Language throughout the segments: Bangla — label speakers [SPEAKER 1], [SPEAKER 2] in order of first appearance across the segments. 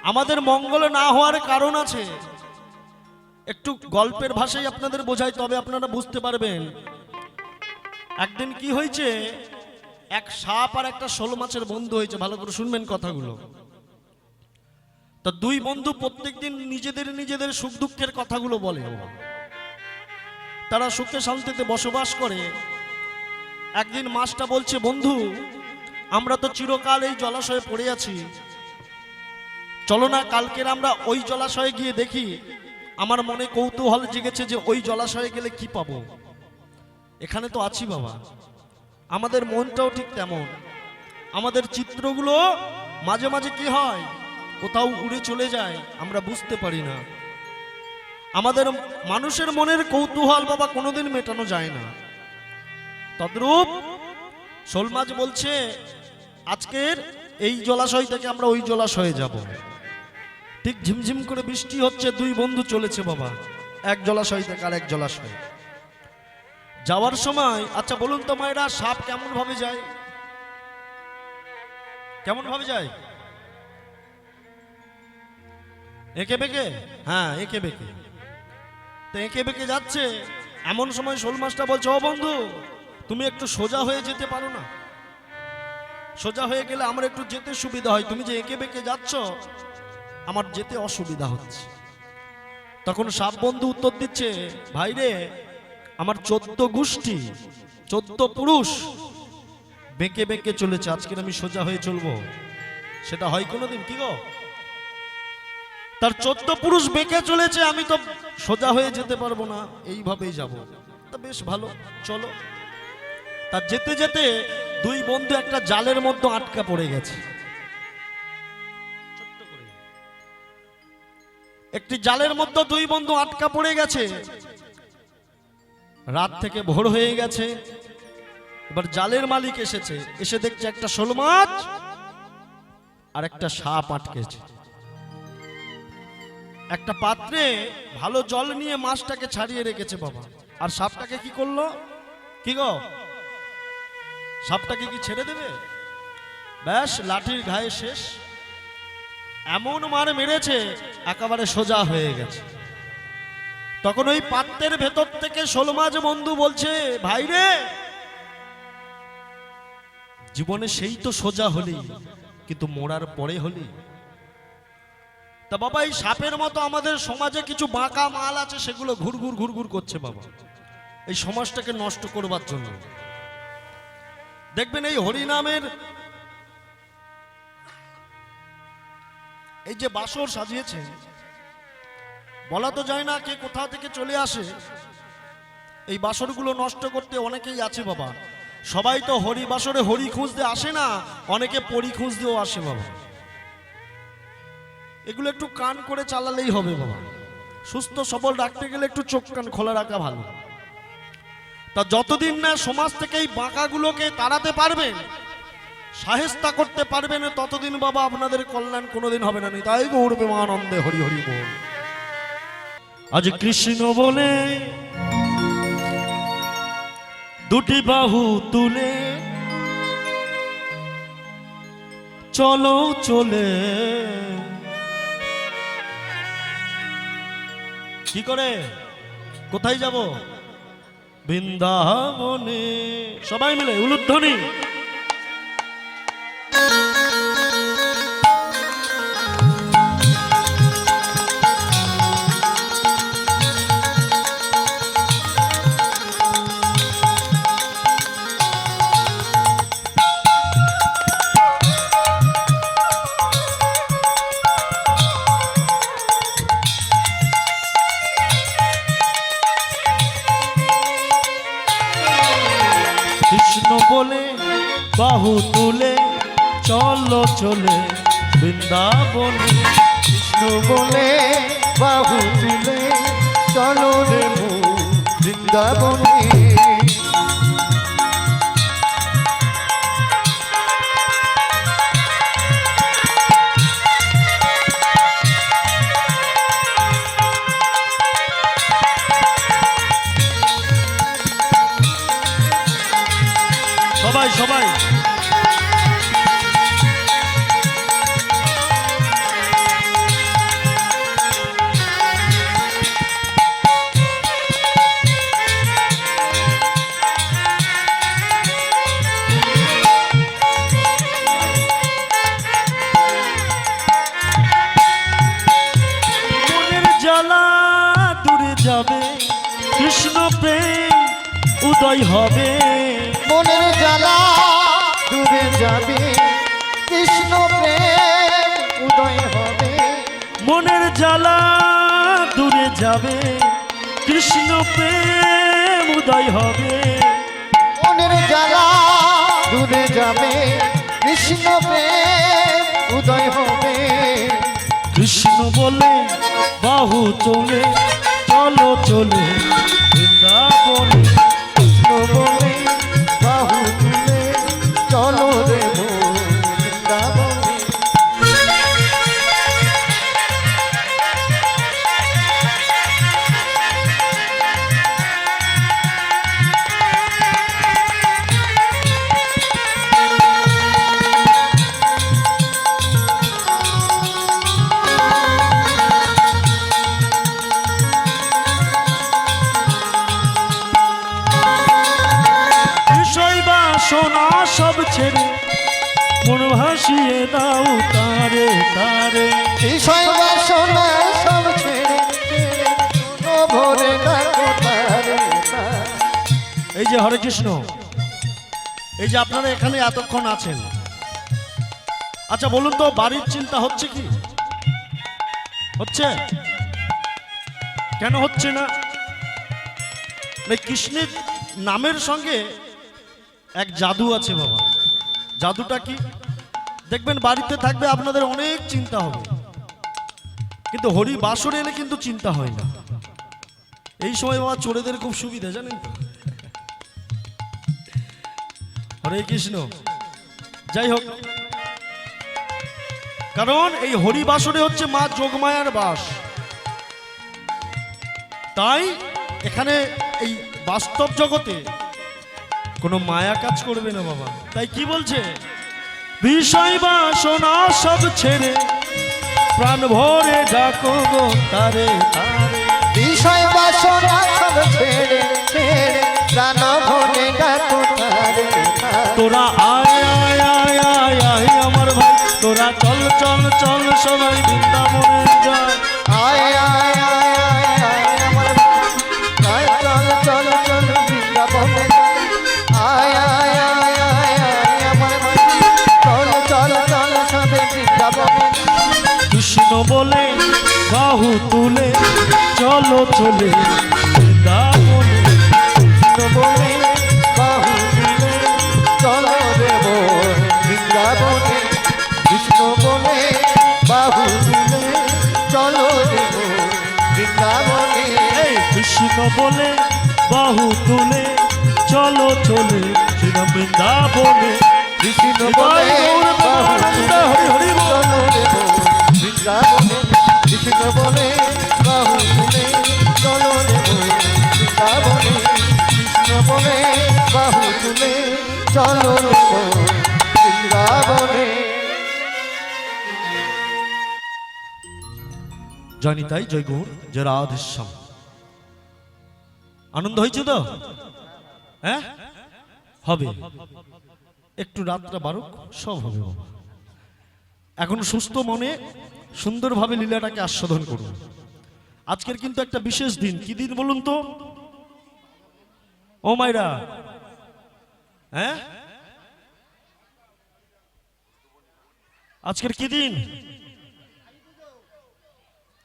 [SPEAKER 1] আমাদের মঙ্গল না হওয়ার কারণ আছে। একটু গল্পের ভাষায় আপনাদের বোঝাই, তবে আপনারা বুঝতে পারবেন। একদিন কি হয়েছে, এক সাপ আর একটা শোল মাছের বন্ধু হয়েছে। ভালো করে শুনবেন কথাগুলো। তা দুই বন্ধু প্রত্যেকদিন নিজেদের নিজেদের সুখ দুঃখের কথাগুলো বলে। তারা সুখে শান্তিতে বসবাস করে। একদিন মাছটা বলছে, বন্ধু আমরা তো চিরকাল এই জলাশয়ে পড়ে আছি, চলো না কালকের আমরা ওই জলাশয়ে গিয়ে দেখি। আমার মনে কৌতূহল জেগেছে যে ওই জলাশয়ে গেলে কি পাবো। এখানে তো আছি বাবা, আমাদের মনটাও ঠিক তেমন। আমাদের চিত্রগুলো মাঝে মাঝে কি হয়, কোথাও উড়ে চলে যায়, আমরা বুঝতে পারি না। আমাদের মানুষের মনের কৌতূহল বাবা কোনোদিন মেটানো যায় না। তদ্রূপ শোল মাছ বলছে, আজকের এই জলাশয় থেকে আমরা ওই জলাশয়ে যাব। ঠিক ঝিমঝিম করে বৃষ্টি হচ্ছে, দুই বন্ধু চলেছে বাবা এক জলাশয় থেকে আর এক জলাশয় যাওয়ার সময়। আচ্ছা বলুন তো মায়েরা, সাপ কেমন ভাবে যায়? কেমন ভাবে যায়? এঁকে বেঁকে? হ্যাঁ এঁকে বেঁকে। তো এঁকে বেঁকে যাচ্ছে, এমন সময় শোল মাছটা বলছে, ও বন্ধু তুমি একটু সোজা হয়ে যেতে পারো না? সোজা হয়ে গেলে আমার একটু যেতে সুবিধা হয়, তুমি যে এঁকে বেঁকে যাচ্ছ আমার যেতে অসুবিধা হচ্ছে। তখন সাপ বন্ধু উত্তর দিচ্ছে, ভাই রে আমার 14 গোষ্ঠী 14 পুরুষ বেঁকে বেঁকে চলেছে, আজকে আমি সোজা হয়ে চলবো? সেটা হয় কোনোদিন? কি গো, তার 14 পুরুষ বেঁকে চলেছে, আমি তো সোজা হয়ে যেতে পারবো না, এইভাবেই যাব। তা বেশ ভালো, চলো। তার যেতে যেতে দুই বন্ধু একটা জালের মধ্যে আটকা পড়ে গেছে। একটি জালের মধ্যে দুই বন্ধু আটকা পড়ে গেছে। রাত থেকে ভোর হয়ে গেছে। এবার জালের মালিক এসেছে, এসে দেখছে একটা শোল মাছ আর একটা সাপ আটকেছে। একটা পাত্রে ভালো জল নিয়ে মাছটাকে ছাড়িয়ে রেখেছে বাবা। আর সাপটাকে কি করলো? কি গো, সাপটাকে কি ছেড়ে দেবে? ব্যাস লাঠির ঘায়ে শেষ। এমন মার মেরেছে একেবারে সোজা হয়ে গেছে। তখন ওই পাত্রের ভেতর থেকে শোল মাছ বন্ধু বলছে, ভাই রে জীবনে সেই তো সোজা হলি, কিন্তু মরার পরে হলি। তা বাবা এই সাপের মতো আমাদের সমাজে কিছু বাঁকা মাল আছে, সেগুলো ঘুরঘুর ঘুরঘুর করছে বাবা এই সমাজটাকে নষ্ট করবার জন্য। দেখবেন এই হরিনামের এই যে বাসর সাজিয়েছে, বলা তো যায় না কে কোথা থেকে চলে আসে। এই বাসরগুলো নষ্ট করতে অনেকেই আছে বাবা। সবাই তো হরি বাসরে হরি খুঁজতে আসে না, অনেকে পরি খুঁজতেও আসে বাবা। এগুলো একটু কান করে চালালেই হবে বাবা। সুস্থ সবল রাখতে গেলে একটু চোখ কান খোলা রাখা ভালো। তা যতদিন না সমাজ থেকে এই বাঁকাগুলোকে তাড়াতে পারবেন, শায়েস্তা করতে পারবেন, ততদিন বাবা আপনাদের কল্যাণ কোনোদিন হবে না। তাই গৌর প্রেমানন্দে হরি হরি বল। আজ কৃষ্ণ বলে দুটি বাহু তুলে চলো চলে, কি করে কোথায় যাব? বৃন্দাবনে। সবাই মিলে উলুধ্বনি। বলে বাহু তুলে চলো চলে বৃন্দাবনে।
[SPEAKER 2] কৃষ্ণ বলে বাহু তুলে চলো রে বৃন্দাবনে।
[SPEAKER 1] সবাই সবাই যাবে কৃষ্ণ প্রেম উদয় হবে
[SPEAKER 2] মনের জ্বালা দূরে যাবে কৃষ্ণ প্রেম উদয় হবে
[SPEAKER 1] মনের জ্বালা দূরে যাবে কৃষ্ণ প্রেম উদয় হবে
[SPEAKER 2] মনের জ্বালা দূরে যাবে কৃষ্ণ প্রেম উদয় হবে
[SPEAKER 1] কৃষ্ণ বলে বাহু চলে চলো চলে বৃন্দাবনে
[SPEAKER 2] কৃষ্ণ বলে বাহু তুলে চলো রে মন বৃন্দাবনে
[SPEAKER 1] সোনা সব ছেড়ে মন ভাসিয়ে দাও তারে তারে
[SPEAKER 2] বিষয় বাসনা সব ছেড়ে ভরে ডাকো তারে তারে।
[SPEAKER 1] এই যে হরে কৃষ্ণ, এই যে আপনারা এখানে এতক্ষণ আছেন, আচ্ছা বলুন তো বাড়ির চিন্তা হচ্ছে কি? হচ্ছে? কেন হচ্ছে না? কৃষ্ণের নামের সঙ্গে এক জাদু আছে বাবা। জাদুটা কি? দেখবেন বাড়িতে থাকবে আপনাদের অনেক চিন্তা হবে, কিন্তু হরি বাসরে এলে কিন্তু চিন্তা হয় না। এই সময় বাবা চোরেদের খুব সুবিধা, জানেন তো। হরে কৃষ্ণ। যাই হোক, কারণ এই হরি বাসরে হচ্ছে মা যোগমায়ার বাস, তাই এখানে এই বাস্তব জগতে কোনো মায়া কাজ করবে না বাবা। তাই কি বলছে? বিষয় বাসনা সব ছেড়ে প্রাণ ভরে ডাকো গো তারে তারে
[SPEAKER 2] বিষয় বাসনা সব ছেড়ে ছেড়ে প্রাণ ভরে ডাকো তারে তারে।
[SPEAKER 1] তোরা আয় আয় আয় আয় আয় আমার ভাই, তোরা চল চল চল সবাই বৃন্দাবনে যায়।
[SPEAKER 2] আয় আয় আয় আয় আয় আমার ভাই, চল চল চল বৃন্দাবনে আয় আয় আয় আয় আয় আমার ভাই, চল চল চল সবে বৃন্দাবনে।
[SPEAKER 1] কৃষ্ণ বলে বাহু তুলে চলো চলে বৃন্দাবনে
[SPEAKER 2] কৃষ্ণ বলে বাহু তুলে চলো রে মন বৃন্দাবনে। কৃষ্ণ বলে বাহু তুলে চলো রে মন বৃন্দাবনে।
[SPEAKER 1] এই কৃষ্ণ বলে বাহু তুলে চলো চলে বৃন্দাবনে।
[SPEAKER 2] কৃষ্ণ বলে বাহু তুলে
[SPEAKER 1] হরি হরি বল।
[SPEAKER 2] চলো রে মন বৃন্দাবনে। কৃষ্ণ বলে বাহু তুলে চলো রে মন বৃন্দাবনে। কৃষ্ণ বলে বাহু তুলে চলো রে মন বৃন্দাবনে।
[SPEAKER 1] জানি তাই জয় গৌর জয় রাধেশ্যাম। আনন্দ হয়েছে তো? হ্যাঁ হবে, একটু রাতটা বারুক, সব হবে বাবা। এখন সুস্থ মনে সুন্দরভাবে লীলাটাকে আস্বাদন করুন। আজকের কিন্তু একটা বিশেষ দিন। কি দিন বলুন তো? ও মাইরা, হ্যাঁ আজকের কি দিন?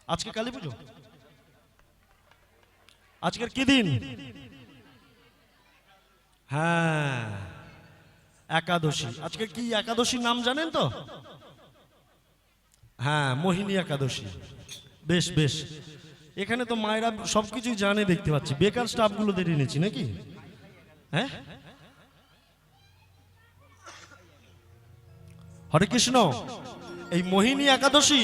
[SPEAKER 1] আজকে কালী পুজো। আজকের কি দিন? হ্যাঁ একাদশী। আজকে কি একাদশীর নাম জানেন তো? হ্যাঁ মোহিনী একাদশী। বেশ বেশ, এখানে তো মায়েরা সবকিছুই জানে দেখতে পাচ্ছি। বেকার স্টাফগুলো দিয়ে এনেছি নাকি? হ্যাঁ হরে কৃষ্ণ। এই মোহিনী একাদশী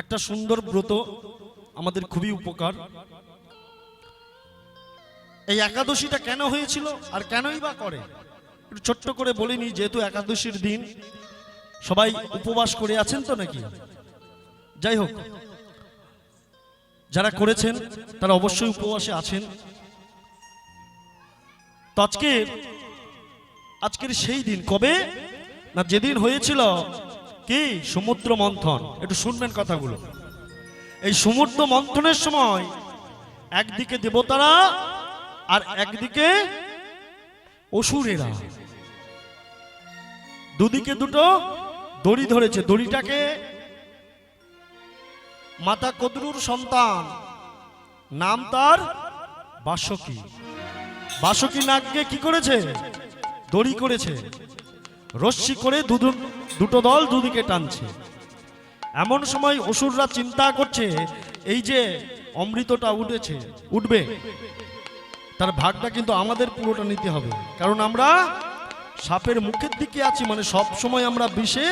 [SPEAKER 1] একটা সুন্দর ব্রত, আমাদের খুবই উপকার। এই একাদশীটা কেন হয়েছিল আর কেনই বা করে একটু ছোট্ট করে বলিনি। যেহেতু একাদশীর দিন সবাই উপবাস করে আছেন তো নাকি? যাই হোক, যারা করেছেন তারা অবশ্যই উপবাসে আছেন। তো আজকের সেই দিন কবে না যেদিন হয়েছিল কি সমুদ্র মন্থন। একটু শুনবেন কথাগুলো। এই সমুদ্র মন্থনের সময় একদিকে দেবতারা আর একদিকে অসুরেরা, দুদিকে দুটো দড়ি ধরেছে। দড়িটাকে মাতা কদ্রুর সন্তান, নাম তার বাসুকী। বাসুকী নাগকে কি করেছে? দড়ি করেছে, রশ্মি করে দুটো দল দুদিকে টানছে। এমন সময় অসুররা চিন্তা করছে এই যে অমৃতটা উঠবে, তার ভাগটা কিন্তু আমাদের পুরোটা নিতে হবে, কারণ আমরা সাপের মুখের দিকে আছি, মানে সব সময় আমরা বিষে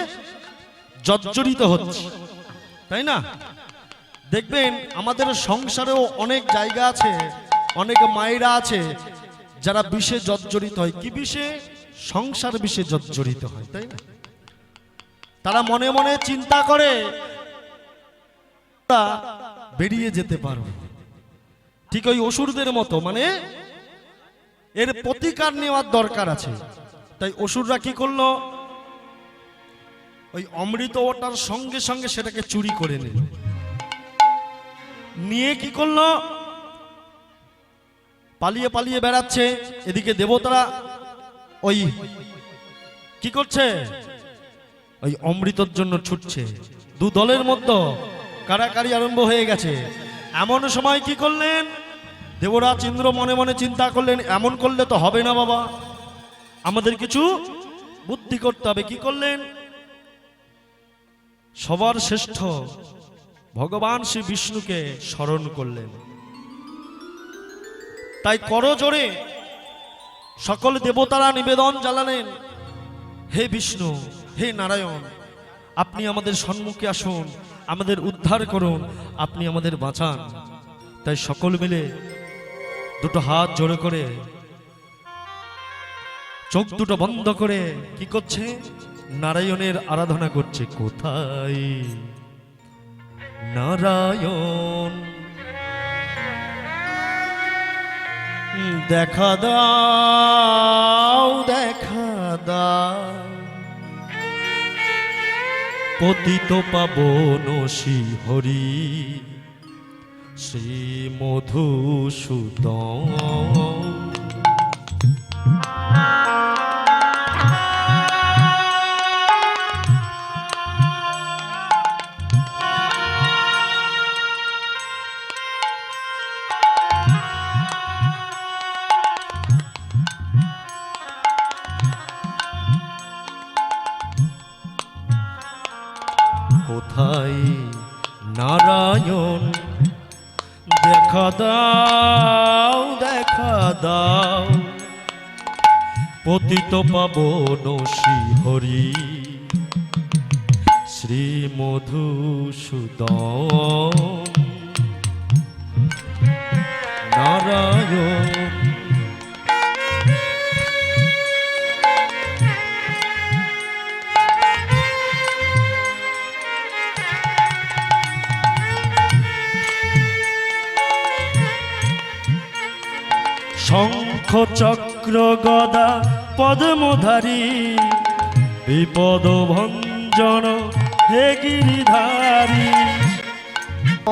[SPEAKER 1] জর্জরিত হচ্ছি, তাই না? দেখবেন আমাদের সংসারেও অনেক জায়গা আছে, অনেক মায়েরা আছে যারা বিষে জর্জরিত হয়। কি বিষে? সংসার বিষে জর্জরিত হয়, তাই না? তারা মনে মনে চিন্তা করে বেরিয়ে যেতে পারবো, ঠিক ওই অসুরদের মতো, মানে এর প্রতিকার নেওয়ার দরকার আছে। তাই অসুররা কি করলো? ওই অমৃত ওটার সঙ্গে সঙ্গে সেটাকে চুরি করে নিয়ে কি করলো? পালিয়ে পালিয়ে বেড়াচ্ছে। এদিকে দেবতারা ওই কি করছে? ওই অমৃতর জন্য ছুটছে। দু দলের মধ্যে কাড়াকাড়ি আরম্ভ হয়ে গেছে। এমন সময় কি করলেন? দেবরাজ ইন্দ্র মনে মনে চিন্তা করলেন, এমন করলে তো হবে না বাবা, আমাদের কিছু বুদ্ধি করতে হবে। কি করলেন? সবার শ্রেষ্ঠ ভগবান শ্রী বিষ্ণুকে স্মরণ করলেন। তাই করজোড়ে সকল দেবতারা নিবেদন জানালেন, হে বিষ্ণু, হে নারায়ণ, আপনি আমাদের সম্মুখে আসুন, আমাদের উদ্ধার করুন, আপনি আমাদের বাঁচান। তাই সকল মিলে দুটো হাত জোড়ে করে চোখ দুটো বন্ধ করে কি করছে? নারায়ণের আরাধনা করছে। কোথায় নারায়ণ, দেখা দাও, দেখা দাও, পতিত পাবন শ্রীহরি, শ্রী মধুসূদন। কোথায় নারায়ণ, দেখা দাও, দেখা দাও, পতিত পাবন শ্রীহরি, শ্রী মধুসূদন। নারায়ণ শঙ্খ চক্র গদা পদ্মধারী, বিপদ ভঞ্জন হে গিরিধারী।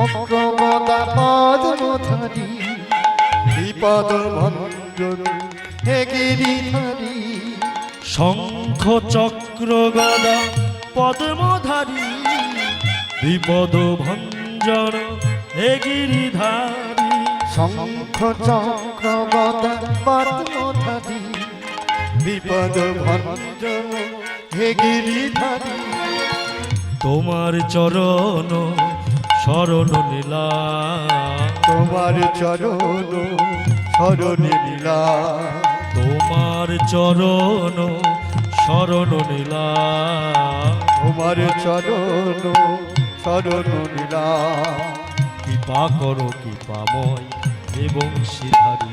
[SPEAKER 2] অগ্রগদা পদ্মধারী, বিপদ ভঞ্জন হে গিরিধারী।
[SPEAKER 1] শঙ্খ চক্র গদা পদ্মধারী, বিপদ ভঞ্জন হে গিরিধারী।
[SPEAKER 2] শঙ্খ চক্র গদা পদ্মধারী, বিপদ ভঞ্জন হে গিরিধারী।
[SPEAKER 1] তোমার চরণ শরণ নিলাম,
[SPEAKER 2] তোমার চরণ শরণ নিলাম।
[SPEAKER 1] তোমার চরণ শরণ নিলাম,
[SPEAKER 2] তোমার চরণ শরণ নিলাম।
[SPEAKER 1] কৃপা করো কৃপাময় এবং শ্রীধারী।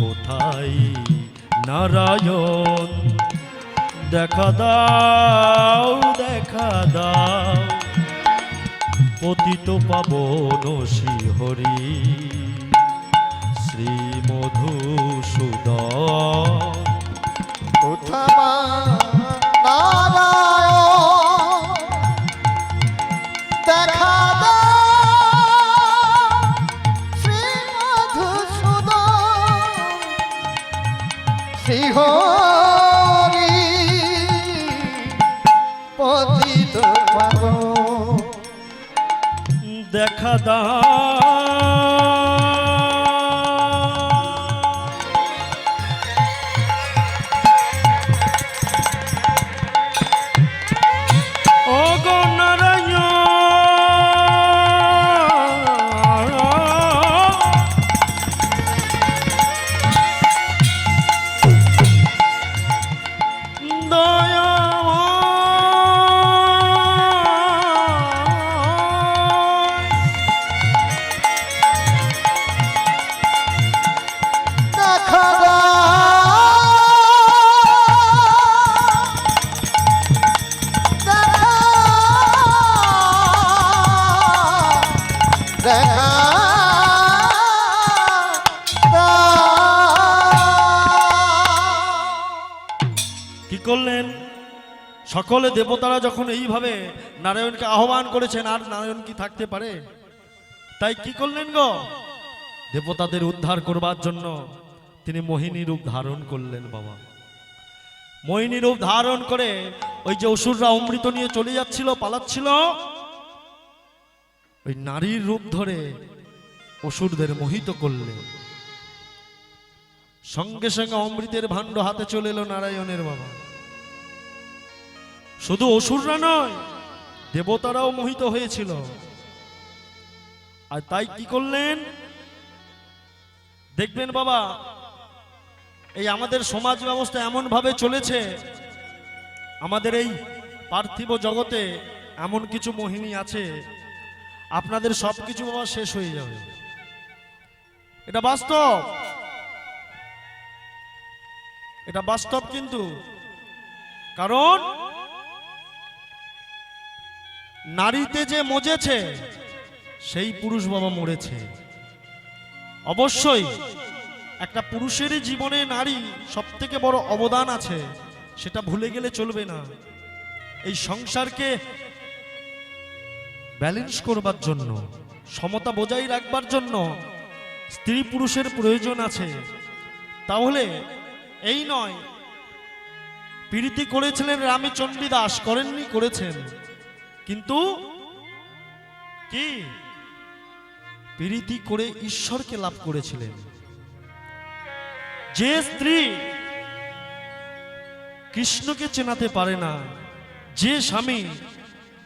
[SPEAKER 1] কোথায় নারায়ণ, দেখা দাও, দেখা দাও, পতিত পাবন শ্রীহরি, শ্রী মধুসূদন।
[SPEAKER 2] কোথায় নারায়ণ, দেখা দাও,
[SPEAKER 1] দেখা দা ও গো নারায়ণ
[SPEAKER 2] দেখা দাও, দেখা
[SPEAKER 1] কি করলেন? সকলে দেবতারা যখন এইভাবে নারায়ণকে আহ্বান করেছেন, আর নারায়ণ কি থাকতে পারে? তাই কি করলেন গো? দেবতাদের উদ্ধার করবার জন্য তিনি মোহিনী রূপ ধারণ করলেন বাবা। মোহিনী রূপ ধারণ করে ওই যে অসুররা অমৃত নিয়ে চলে যাচ্ছিল, পালাচ্ছিল, ওই নারীর রূপ ধরে অসুরদের মোহিত করলেন। সঙ্গে সঙ্গে অমৃতের ভাণ্ড হাতে চলে এলো নারায়ণের বাবা। শুধু অসুররা নয়, দেবতারাও মোহিত হয়েছিল। আর তাই কি করলেন দেখবেন বাবা, এই আমাদের সমাজ ব্যবস্থা এমন ভাবে চলেছে, আমাদের এই পার্থিব জগতে এমন কিছু মোহিনী আছে, আপনাদের সবকিছু বাবা শেষ হয়ে যাবে। এটা বাস্তব, এটা বাস্তব। কিন্তু কারণ নারীতে যে মজেছে সেই পুরুষ বাবা মরেছে। অবশ্যই একটা পুরুষের জীবনে নারী সবথেকে বড় অবদান আছে, সেটা ভুলে গেলে চলবে না। এই সংসারকে ব্যালেন্স করবার জন্য, সমতা বজায় রাখবার জন্য স্ত্রী পুরুষের প্রয়োজন আছে। তাহলে এই নয়, প্রীতি করেছিলেন রামচন্দ্রী দাস, করেননি? করেছেন। কিন্তু কি প্রীতি করে ঈশ্বরকে লাভ করেছিলেন। যে স্ত্রী কৃষ্ণকে চেনাতে পারে না, যে স্বামী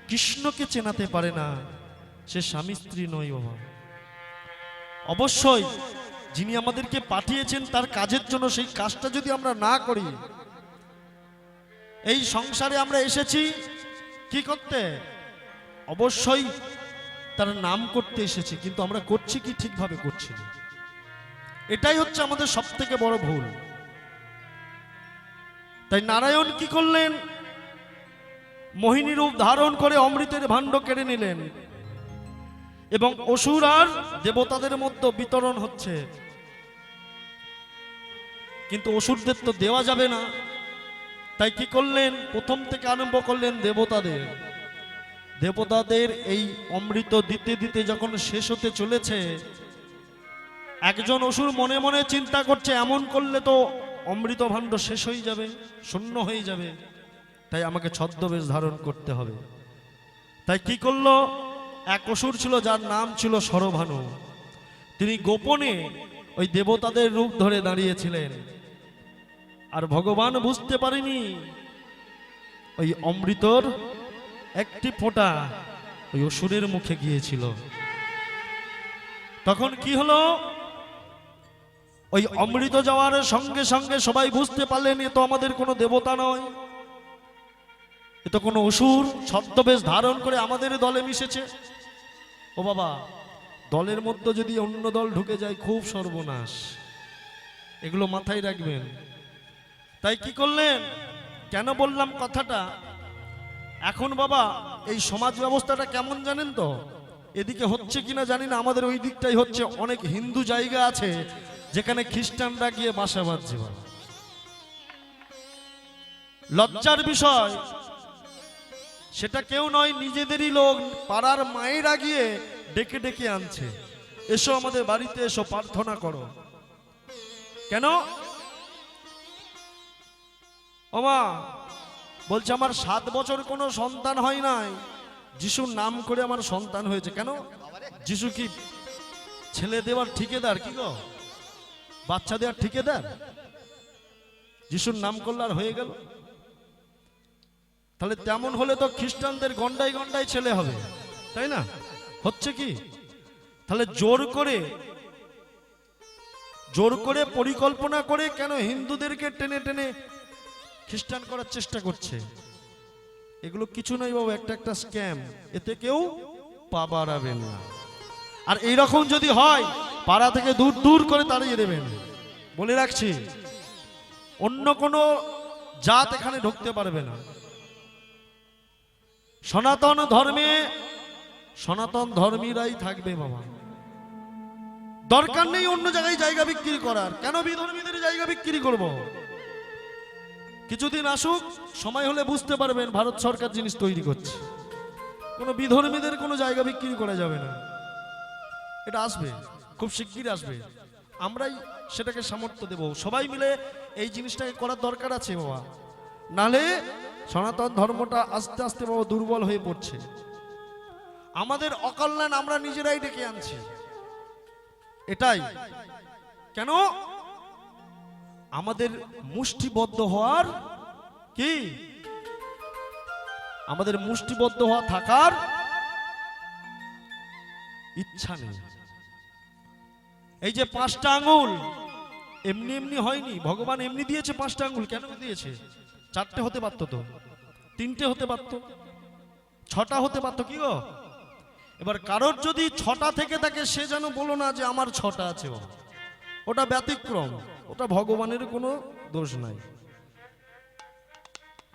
[SPEAKER 1] কৃষ্ণকে চেনাতে পারে না, সে স্বামী স্ত্রী নয় বাবা। অবশ্যই যিনি আমাদেরকে পাঠিয়েছেন তার কাজের জন্য সেই কাজটা যদি আমরা না করি, এই সংসারে আমরা এসেছি কি করতে? অবশ্যই তার নাম করতে এসেছি, কিন্তু আমরা করছি কি? ঠিকভাবে করছি না। এটাই হচ্ছে আমাদের সবথেকে বড় ভুল। তাই নারায়ণ কি করলেন? মোহিনী রূপ ধারণ করে অমৃতের ভাণ্ড কেড়ে নিলেন, এবং অসুর আর দেবতাদের মধ্যে বিতরণ হচ্ছে। কিন্তু অসুরদের তো দেওয়া যাবে না, তাই কি করলেন? প্রথম থেকে আরম্ভ করলেন দেবতাদের। দেবতাদের এই অমৃত দিতে দিতে যখন শেষ হতে চলেছে, একজন অসুর মনে মনে চিন্তা করছে, এমন করলে তো অমৃত ভাণ্ড শেষ হয়ে যাবে, শূন্য হয়ে যাবে, তাই আমাকে ছদ্মবেশ ধারণ করতে হবে। তাই কি করলো? এক অসুর ছিল যার নাম ছিল সরভানু। তিনি গোপনে ওই দেবতাদের রূপ ধরে দাঁড়িয়েছিলেন, আর ভগবান বুঝতে পারেনি ওই অমৃতর একটি ফোঁটা ওই অসুরের মুখে গিয়েছিল। তখন কি হলো? ওই অমৃত যাওয়ার সঙ্গে সঙ্গে সবাই বুঝতে পারলেন এ তো আমাদের কোনো দেবতা নয়, এ তো কোনো অসুর ছদ্মবেশ ধারণ করে আমাদের দলে মিশেছে। ও বাবা, দলের মধ্যে যদি অন্য দল ঢুকে যায় খুব সর্বনাশ, এগুলো মাথায় রাখবেন। তাই কি করলেন? কেন বললাম কথাটা? এখন বাবা এই সমাজ ব্যবস্থাটা কেমন জানেন তো? এদিকে হচ্ছে কিনা জানি না, আমাদের ওই দিকটাই হচ্ছে। অনেক হিন্দু জায়গা আছে যেখানে খ্রিস্টানরা গিয়ে বাসা বাঁধছে। লজ্জার বিষয়, সেটা কেউ নয়, নিজেদেরই লোক, পাড়ার মায়েরা গিয়ে ডেকে ডেকে আনছে, এসো আমাদের বাড়িতে এসো, প্রার্থনা করো। কেন? ওমা বলছে আমার 7 বছর কোনো সন্তান হয় নাই, যিশুর নাম করে আমার সন্তান হয়েছে। কেন? যিশু কি ছেলে দেওয়ার ঠিকাদার কি গো? বাচ্চা দেওয়ার ঠিকাদার? যিশুর নাম করলে আর হয়ে গেল? তাহলে তেমন হলে তো খ্রিস্টানদের গন্ডায় গন্ডায় ছেলে হবে, তাই না? হচ্ছে কি? তাহলে জোর করে পরিকল্পনা করে কেন হিন্দুদেরকে টেনে টেনে খ্রিস্টান করার চেষ্টা করছে? এগুলো কিছু নয় বাবু, একটা স্ক্যাম। এতে কেউ পা বাড়াবেন না। আর এইরকম যদি হয়, পাড়া থেকে দূর দূর করে তাড়িয়ে দেবেন। বলে রাখছি, অন্য কোনো জাত এখানে ঢুকতে পারবে না। সনাতন ধর্মে সনাতন ধর্মীরাই থাকবে বাবা। দরকার নেই অন্য জায়গায় জায়গা বিক্রি করার। কেন বিধর্মীদের জায়গা বিক্রি করব? কিছুদিন আসুক, সময় হলে বুঝতে পারবেন ভারত সরকার জিনিস তৈরি করছে। কোনো বিধর্মীদের কোনো জায়গা বিক্রি করা যাবে না। এটা আসবে, খুব শিগগির আসবে। আমরাই সেটাকে সামর্থ্য দেব। সবাই মিলে এই জিনিসটাকে করার দরকার আছে বাবা। নালে সনাতন ধর্মটা আস্তে আস্তে বাবা দুর্বল হয়ে পড়ছে। আমাদের অকল্যাণ আমরা নিজেরাই ডেকে আনছি। এটাই কেন? আমাদের মুষ্টিবদ্ধ হওয়ার কি, আমাদের মুষ্টিবদ্ধ হওয়া থাকার ইচ্ছা নেই। এই যে 5টা আঙ্গুল এমনি এমনি হয়নি। ভগবান এমনি দিয়েছে 5টা আঙ্গুল। কেন দিয়েছে? 4টে হতে পারতো তো, 3টে হতে পারতো, 6টা হতে পারতো কি গো? এবার কারোর যদি 6টা থেকে থাকে, সে যেন বলো না যে আমার 6টা আছে। ওটা ব্যতিক্রম, ওটা ভগবানের কোনো দোষ নাই।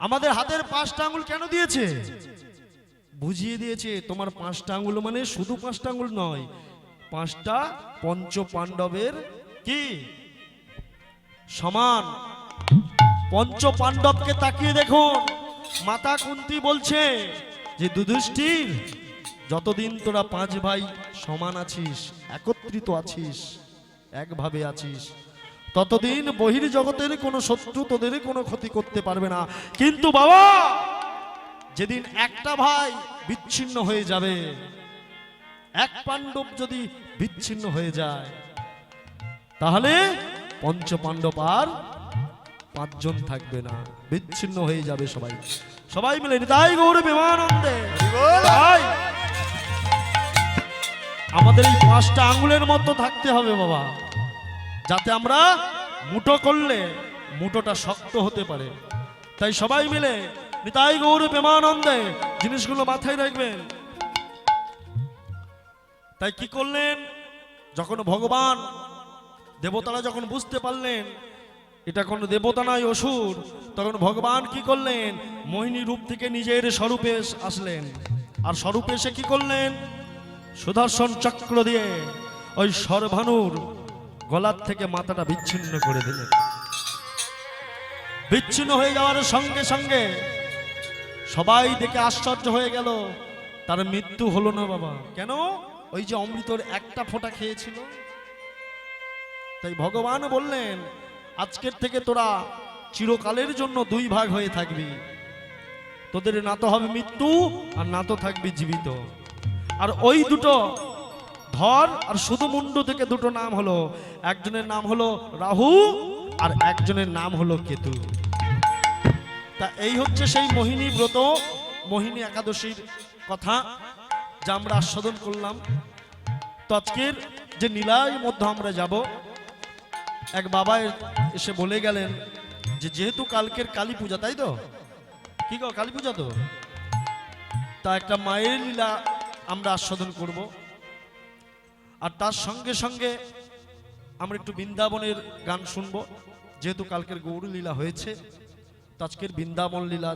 [SPEAKER 1] আমাদের হাতের 5টা আঙ্গুল কেন দিয়েছে? বুঝিয়ে দিয়েছে তোমার 5টা আঙ্গুল মানে শুধু 5টা আঙ্গুল নয়, 5টা পঞ্চ পাণ্ডবের কি সমান। পঞ্চ পাণ্ডবকে তাকিয়ে দেখুন, মাতা কুন্তী বলছে যে যুধিষ্ঠির, যতদিন তোরা 5 ভাই সমান আছিস, একত্রিত আছিস, একভাবে আছিস, ততদিন বহির জগতের কোনো শত্রু তোদের কোনো ক্ষতি করতে পারবে না। কিন্তু বাবা, যেদিন একটা ভাই বিচ্ছিন্ন হয়ে যাবে, এক পাণ্ডব যদি বিচ্ছিন্ন হয়ে যায়, তাহলে পঞ্চ পাণ্ডব আর 5 জন থাকবে না, বিচ্ছিন্ন হয়ে যাবে সবাই। সবাই মিলে নিতাই গৌর প্রেমানন্দে। তাই আমাদের এই 5টা আঙ্গুলের মতো থাকতে হবে বাবা, যাতে আমরা মুঠো করলে মুঠোটা শক্ত হতে পারে। তাই সবাই মিলে নিতাই গৌর প্রেমানন্দে জিনিসগুলো মাথায় রাখবেন। তাই কি করলেন? যখন ভগবান দেবতারা যখন বুঝতে পারলেন এটা কোনো দেবতা নয়, অসুর, তখন ভগবান কি করলেন? মোহিনী রূপ থেকে নিজের স্বরূপে আসলেন। আর স্বরূপে এসে কি করলেন? সুদর্শন চক্র দিয়ে ওই সরভানুর গলার থেকে মাথাটা বিচ্ছিন্ন করে দিলেন। বিচ্ছিন্ন হয়ে যাওয়ার সঙ্গে সঙ্গে সবাই দেখে আশ্চর্য হয়ে গেল, তার মৃত্যু হলো না বাবা। কেন? ওই যে অমৃতর একটা ফোঁটা খেয়েছিল। তাই ভগবান বললেন, আজকের থেকে তোরা চিরকালের জন্য 2 ভাগ হয়ে থাকবি। তোদের না তো হবে মৃত্যু, আর না তো থাকবি জীবিত। আর ওই দুটো ধর আর শুধু মুন্ডু থেকে 2টো নাম হলো, একজনের নাম হলো রাহু আর একজনের নাম হলো কেতু। তা এই হচ্ছে সেই মোহিনী ব্রত, মোহিনী একাদশীর কথা যা আমরা আস্বাদন করলাম। তো আজকের যে নীলার মধ্যে আমরা যাব, এক বাবা এসে বলে গেলেন যে যেহেতু কালকের কালী পূজা, তাই তো কি গো, কালী পূজা তো, তা একটা মায়ের লীলা আমরা আস্বাদন করব। আর তার সঙ্গে সঙ্গে আমরা একটু বৃন্দাবনের গান শুনবো। যেহেতু কালকের গৌর লীলা হয়েছে, তো আজকের বৃন্দাবন লীলা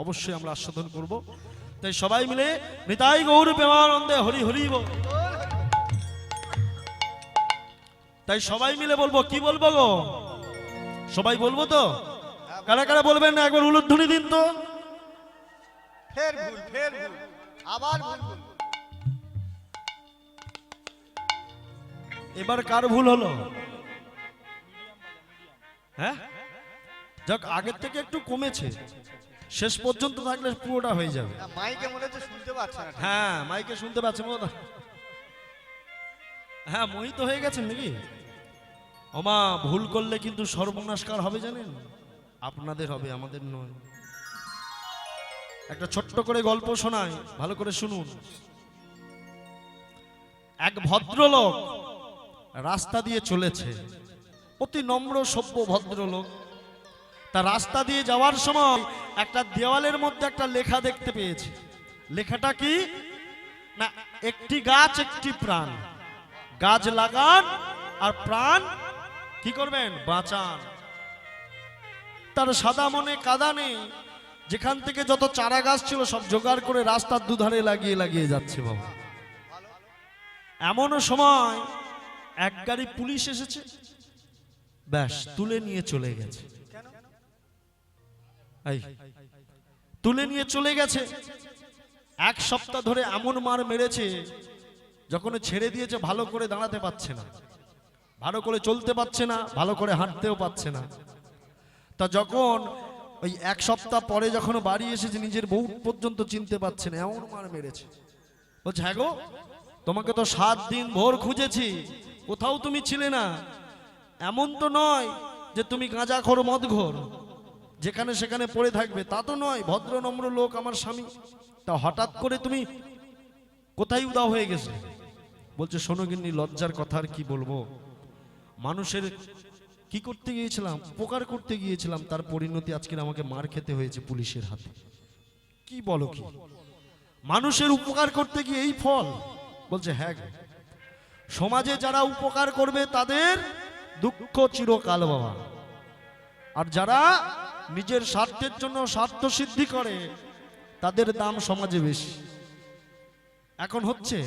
[SPEAKER 1] অবশ্যই আমরা আস্বাদন করব। তাই সবাই মিলে নিতাই গৌর প্রেমানন্দে হরি হরি বল। তাই সবাই মিলে বলবো, কি বলবো গো? সবাই বলবো তো? কারা কারা বলবেন না একবার উলুধ্বনি দিন তো।
[SPEAKER 2] ফের ভুল, ফের ভুল, আবার ভুল ভুল।
[SPEAKER 1] এবার কার ভুল হলো? হ্যাঁ, যাক আগের থেকে একটু কমেছে, শেষ পর্যন্ত থাকলে পুরোটা হয়ে যাবে।
[SPEAKER 2] মাইকে মনে হচ্ছে শুনতে পাচ্ছে না।
[SPEAKER 1] হ্যাঁ, মাইকে শুনতে পাচ্ছে মনে হয়। হ্যাঁ, মোহিত হয়ে গেছেন নাকি? ওমা, ভুল করলে কিন্তু সর্বনাশকার হবে জানেন, আপনাদের হবে, আমাদের নয়। একটা ছোট্ট করে গল্প শোনাই, ভালো করে শুনুন। এক ভদ্রলোক রাস্তা দিয়ে চলেছে, অতি নম্র সভ্য ভদ্রলোক। তা রাস্তা দিয়ে যাওয়ার সময় একটা দেওয়ালের মধ্যে একটা লেখা দেখতে পেয়েছে। লেখাটা কি না, একটি গাছ একটি প্রাণ, গাছ লাগান আর প্রাণ কি করবেন, বাঁচান। তার সাদা মনে কাদা নেই, যেখান থেকে যত চারা গাছ ছিল সব জোগাড় করে রাস্তার দুধারে লাগিয়ে লাগিয়ে যাচ্ছে। বাবা, এমন সময় এক গাড়ি পুলিশ এসেছে, ব্যাস তুলে নিয়ে চলে গেছে। এই তুলে নিয়ে চলে গেছে। এক সপ্তাহ ধরে এমন মার মেরেছে, যখন ছেড়ে দিয়েছে ভালো করে দাঁড়াতে পারছে না, ভালো করে চলতে পারছে না, ভালো করে হাঁটতেও পারছে না। তা যখন ওই এক সপ্তাহ পরে যখন বাড়ি এসেছে, নিজের বউ পর্যন্ত চিনতে পারছে না, এমন মার মেরেছে। বলছে, হ্যাঁ গো, তোমাকে তো 7 দিন ভোর খুঁজেছি, কোথাও তুমি ছিলে না। এমন তো নয় যে তুমি গাঁজাখোর মদঘোর, যেখানে সেখানে পড়ে থাকবে, তা তো নয়। ভদ্র নম্র লোক আমার স্বামী, তা হঠাৎ করে তুমি কোথায় উদাও হয়ে গেছে? বলছে, শোনো গিন্নি, লজ্জার কথা আর কি বলবো, মানুষের কি করতে গিয়েছিলাম, উপকার করতে গিয়েছিলাম, তার পরিণতি আজকে আমাকে মার খেতে হয়েছে পুলিশের হাতে। কি বলো কি, মানুষের উপকার করতে গিয়ে এই ফল? বলছে, হ্যাঁ, সমাজে যারা উপকার করবে তাদের দুঃখ চিরকাল বাবা, আর যারা নিজের স্বার্থের জন্য স্বার্থ সিদ্ধি করে তাদের দাম সমাজে বেশি। এখন হচ্ছে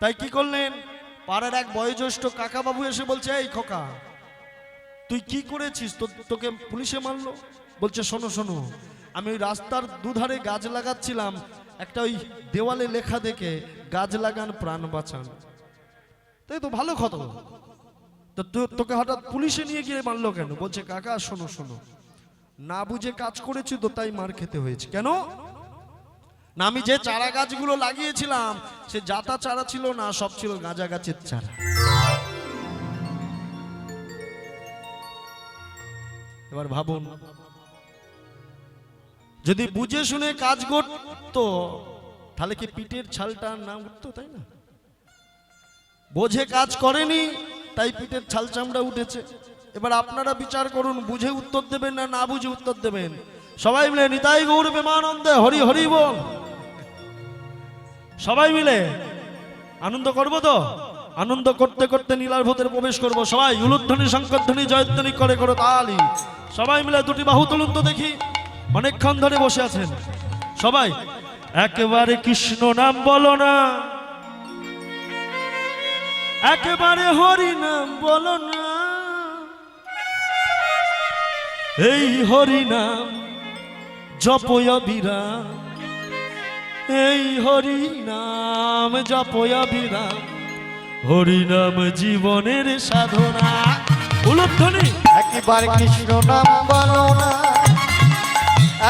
[SPEAKER 1] তাই কি করলেন, পাড়ার এক বয়োজ্যেষ্ঠ কাকা বাবু এসে বলছে, এই খোকা, তুই কি করেছিস, তোকে পুলিশে মারলো? বলছে, শোনো শোনো, আমি ওই রাস্তার দুধারে গাছ লাগাচ্ছিলাম, একটা ওই দেওয়ালে লেখা দেখে, গাছ লাগান প্রাণ বাঁচান। তাই তো ভালো কথা, তো তোকে হঠাৎ পুলিশে নিয়ে গিয়ে মারলো কেন? বলছে, কাকা শোনো শোনো, না বুঝে কাজ করেছি তো তাই মার খেতে হয়েছে। কেন না, আমি যে চারা গাছগুলো লাগিয়েছিলাম সে জাতা চারা ছিল না, সব ছিল গাঁজা গাছের চারা। এবার ভাবুন, যদি বুঝে শুনে কাজ করতো তাহলে কি পিঠের ছালটা না উঠতো? তাই না, বোঝে কাজ করেনি তাই পিঠের ছাল চামড়া উঠেছে। এবার আপনারা বিচার করুন, বুঝে উত্তর দেবেন না না বুঝে উত্তর দেবেন। সবাই মিলে নিতাই গৌর প্রেমানন্দে হরি হরি বল। সবাই মিলে আনন্দ করবো তো? আনন্দ করতে করতে নীলার ভূতের প্রবেশ করবো। সবাই উলুধ্বনি শঙ্করধ্বনি জয়ধ্বনি করে করে তালি। সবাই মিলে দুটি বাহু তুলুন তো দেখি, অনেকক্ষণ ধরে বসে আছেন সবাই। একেবারে কৃষ্ণ নাম বলো না, একেবারে হরি নাম বলো না, এই হরি নাম জপয় বিরাম, এই হরি নাম জপয় বিরাম, হরি নাম জীবনের সাধনা। উলুধ্বনি।
[SPEAKER 2] একবার কৃষ্ণ নাম বলো না,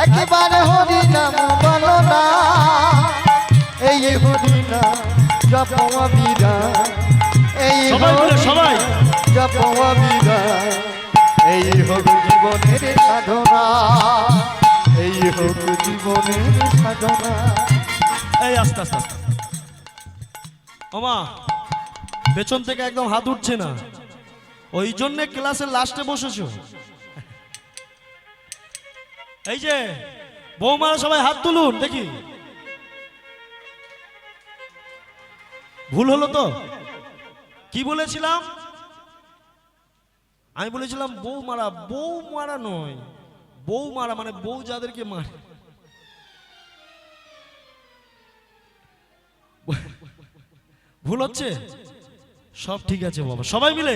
[SPEAKER 2] একবার হরি নাম বলো না, এই হরি নাম জপয় বিরাম, এই
[SPEAKER 1] সবাই
[SPEAKER 2] জপয় বিরাম, এই হোক জীবনের সাধনা, এই হোক জীবনের সাধনা।
[SPEAKER 1] এই আস্তে আস্তে আস্তে। ওমা, পেছন থেকে একদম হাত উঠছে না, ওই জন্য ক্লাসের লাস্টে বসেছো। এই যে বৌমারা সবাই হাত তুলুন দেখি। ভুল হলো তো? কি বলেছিলাম আমি? বলেছিলাম বউ মারা। বউ মারা নয়, বউ মারা মানে বউ যাদেরকে মারে। ভুল হচ্ছে? সব ঠিক আছে বাবা। সবাই মিলে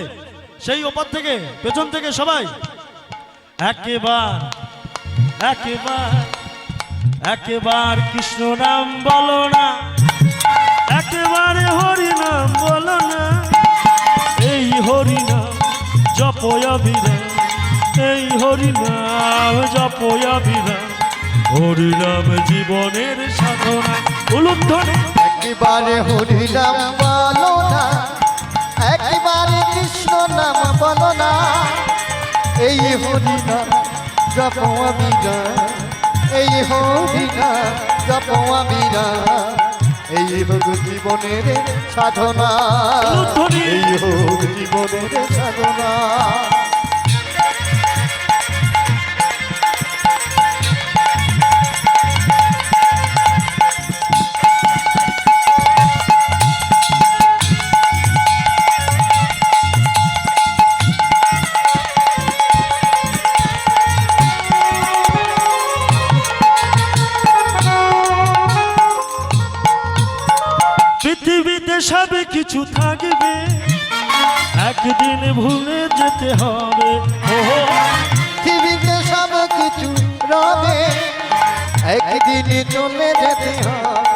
[SPEAKER 1] সেই ওপার থেকে পেছন থেকে সবাই একেবার একেবার একেবার কৃষ্ণ নাম বলো না, একেবারে হরি নাম বলো না, এই হরি নাম জপয় বিরাম, এই হরি নাম জপয় বিরাম, হরি নাম জীবনের সাধনা। উলুধ্বনি।
[SPEAKER 2] একবারে হরি নাম বলো না, এই হরিনাম জপ আমি গাই, এই হরিনাম জপ আমি গাই, এই হোক জীবনের সাধনা, এই হোক জীবনের সাধনা।
[SPEAKER 1] পৃথিবীতে সব কিছু থাকবে, একদিন ভুলে যেতে হবে।
[SPEAKER 2] পৃথিবীতে সব কিছু রবে, একদিন চলে যেতে হবে।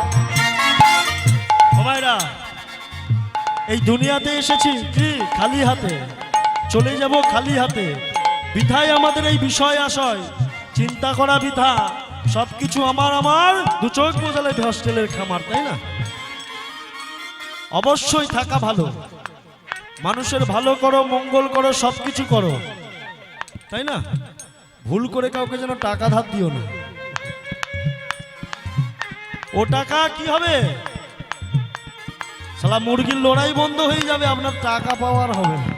[SPEAKER 1] ও মায়েরা, এই দুনিয়াতে এসেছি কি খালি হাতে, চলে যাব খালি হাতে। বৃথায় আমাদের এই বিষয় আশয়, চিন্তা করা বৃথা। সবকিছু আমার আমার দু চোখ বোঝালে হস্টেলের খামার, তাই না? অবশ্যই থাকা ভালো, মানুষের ভালো করো, মঙ্গল করো, সবকিছু করো, তাই না? ভুল করে কাউকে যেন টাকা ধার দিও না। ও টাকা কি হবে? শালা মুরগির লড়াই বন্ধ হয়ে যাবে, আপনার টাকা পাওয়ার হবে না।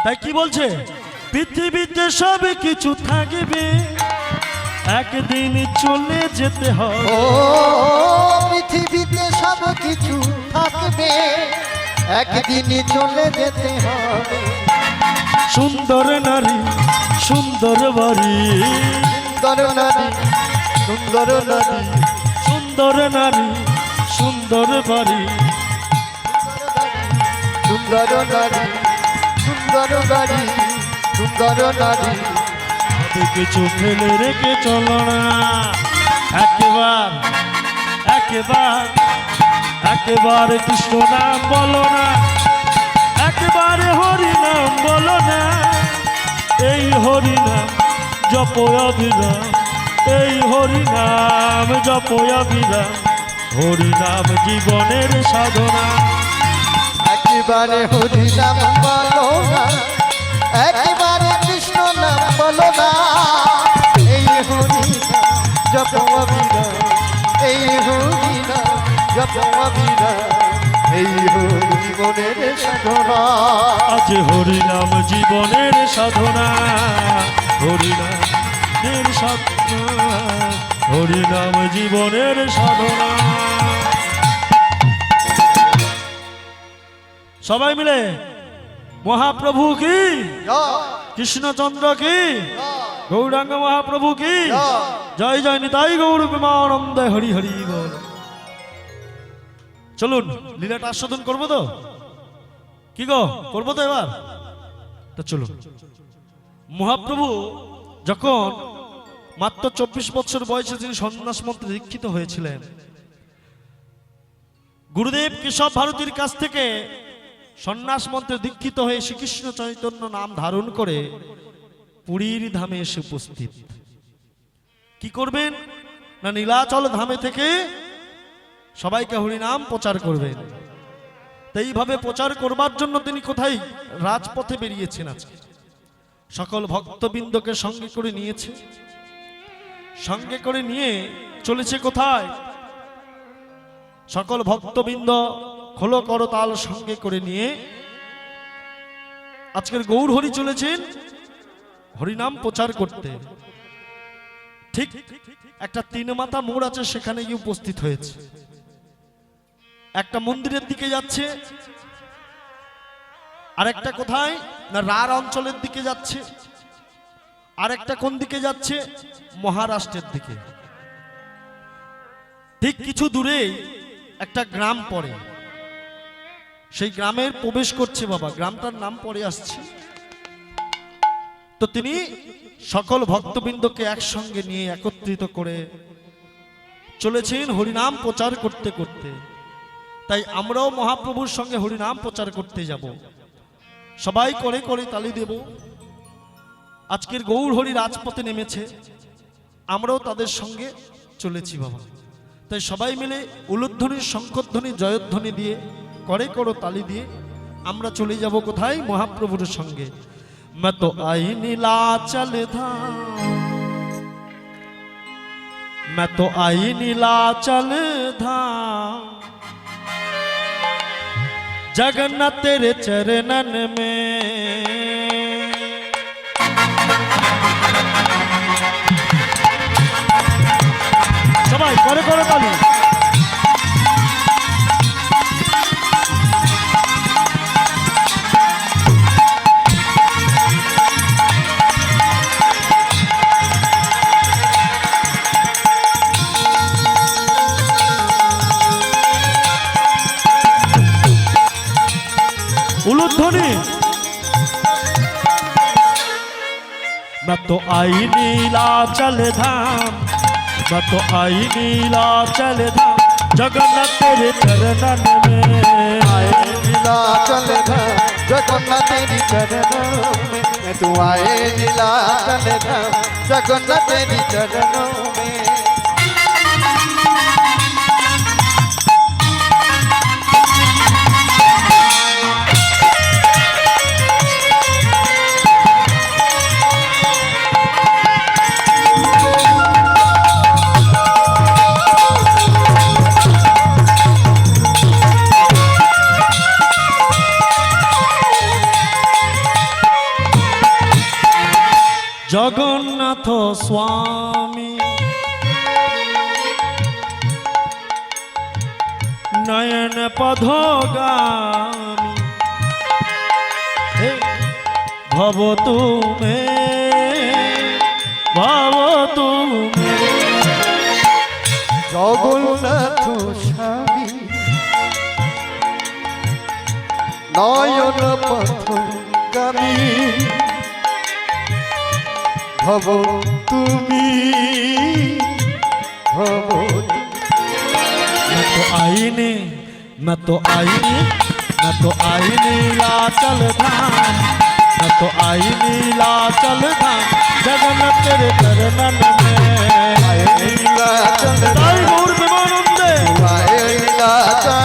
[SPEAKER 1] তাই কি বলছে? পৃথিবীতে সব কিছু থাকবে, একদিন চলে যেতে হবে।
[SPEAKER 2] ও পৃথিবীতে সব কিছু থাকবে, একদিন চলে যেতে হবে।
[SPEAKER 1] সুন্দর নারী, সুন্দর বাড়ি,
[SPEAKER 2] সুন্দর নারী, সুন্দর নারী,
[SPEAKER 1] সুন্দর নারী, সুন্দর বাড়ি,
[SPEAKER 2] সুন্দর নারী, সুন্দর বাড়ি, সুন্দর নারী।
[SPEAKER 1] কিছু ফেলে রেখে চলো না, একবার একবার একবার কৃষ্ণ নাম বলো না, একবারে হরি নাম বলো না। এই হরি নাম জপ অবিরাম, এই হরি নাম জপ অবিরাম, হরি নাম জীবনের সাধনা।
[SPEAKER 2] একেবারে হরি নাম বলো না, একেবারে কৃষ্ণ নাম বলো না। এই হরি নাম জপ অবিরাম, এই হরি নাম জপ অবিরাম, এই হোক জীবনের সাধনা।
[SPEAKER 1] আজ হরি নাম জীবনের সাধনা, হরি নামের সাধনা, হরি নাম জীবনের সাধনা। সবাই মিলে মহাপ্রভু কি, কৃষ্ণচন্দ্র কি, গৌরাঙ্গ মহাপ্রভু কি, জয় জয় নিতাই গৌর প্রেমানন্দে হরি হরি বল। চলুন লীলাটা আস্বাদন করবো তো, কি গো করবো তো এবার? তো চলুন। মহাপ্রভু যখন মাত্র 24 বছর বয়সে তিনি সন্ন্যাস মন্ত্রে দীক্ষিত হয়েছিলেন, গুরুদেব কেশব ভারতীর কাছ থেকে সন্ন্যাস মন্ত্রে দীক্ষিত হয়ে শ্রীকৃষ্ণ চৈতন্য নাম ধারণ করে পুরীর ধামে এসে উপস্থিত। কি করবেন না, নীলাচল ধামে থেকে সবাইকে হরিনাম প্রচার করবেন। তাই এইভাবে প্রচার করবার জন্য তিনি কোথায় রাজপথে বেরিয়েছেন। আজকে সকল ভক্তবৃন্দকে সঙ্গে করে নিয়েছে, সঙ্গে করে নিয়ে চলেছে কোথায়? সকল ভক্তবৃন্দ খোলো করতাল সঙ্গে করে নিয়ে আজকের গৌর হরি চলেছেন হরিনাম প্রচার করতে। ঠিক একটা তিন মাথা মোড় আছে, সেখানে গিয়ে উপস্থিত হয়েছে। একটা মন্দিরের দিকে যাচ্ছে, আরেকটা কোথায় না রার অঞ্চলের দিকে যাচ্ছে, আরেকটা কোন দিকে যাচ্ছে? মহারাষ্ট্রের দিকে। ঠিক কিছু দূরে একটা গ্রাম পড়ে, সেই গ্রামের প্রবেশ করছে বাবা, গ্রামটার নাম পরে আসছে। তো তিনি সকল ভক্তবৃন্দকে একসঙ্গে নিয়ে একত্রিত করে চলেছেন হরিনাম প্রচার করতে করতে। তাই আমরাও মহাপ্রভুর সঙ্গে হরিনাম প্রচার করতে যাব, সবাই করে করে তালি দেব। আজকের গৌর হরি রাজপথে নেমেছে, আমরাও তাদের সঙ্গে চলেছি বাবা। তাই সবাই মিলে উলুধ্বনি, শঙ্খধ্বনি, জয়ধ্বনি দিয়ে করে করো তালি দিয়ে আমরা চলে যাব কোথায়? মহাপ্রভুর সঙ্গে। मैं तो आई नीलाचल धाम, मैं तो आई नीलाचल धाम, जगन्नाथ तेरे चरणन में। सबाई करे करे ताली। उलूध्वनि। मैं तो आई नीलाचल धाम, मैं तो आई नीलाचल धाम, जगन्नाथ तेरे चरणन में।
[SPEAKER 2] आए नीलाचल धाम जगन्नाथ तेरी चरणों में, तू आए नीलाचल धाम जगन्नाथ तेरी चरणों में।
[SPEAKER 1] जगन्नाथ स्वामी नयन पथगामी, भव तुमे
[SPEAKER 2] জগন্নাথ স্বামী নয়ন পথগামী, ভব তুমি ভব।
[SPEAKER 1] मैं तो आई नी, मैं तो आई नी, मैं तो आई नीलाचल धाम, मैं तो आई नीलाचल धाम, जगन्नाथ तेरे चरणन में।
[SPEAKER 2] आए नीलाचल
[SPEAKER 1] ताई गौर प्रेमानंदे।
[SPEAKER 2] आए नीलाचल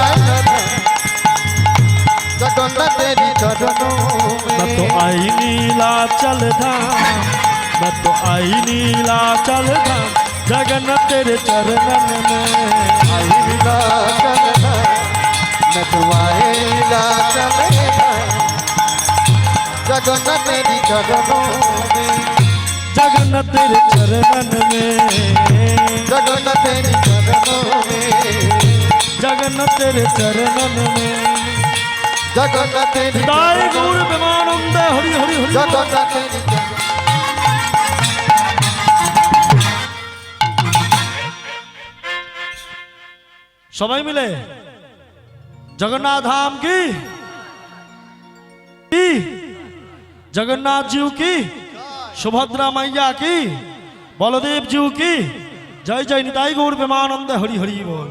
[SPEAKER 2] जगन्नाथ तेरी चरणों में।
[SPEAKER 1] मैं तो आई नीलाचल धाम, मैं तो आई नीलाचल धाम, जगन्नाथ तेरे चरणन में।
[SPEAKER 2] आई नीलाचल मैं तो आए नीलाचल जगन्नाथ तेरी चरणों में।
[SPEAKER 1] जगन्नाथ तेरे चरणन में,
[SPEAKER 2] जगन्नाथ तेरी चरणों में।
[SPEAKER 1] जगन्नाथ तेरे चरणन में।
[SPEAKER 2] जगन्नाथ तेरी
[SPEAKER 1] ताई गौर प्रेमानंदे। हरि हरि हरि।
[SPEAKER 2] जगन्नाथ तेरी चरणों।
[SPEAKER 1] सबाई मिले जगन्नाथ धाम की, जगन्नाथ जी की, सुभद्रा मैया की, बलदेव जी की जय जय। निताई गौर प्रेमानंद। हरि हरि बोल।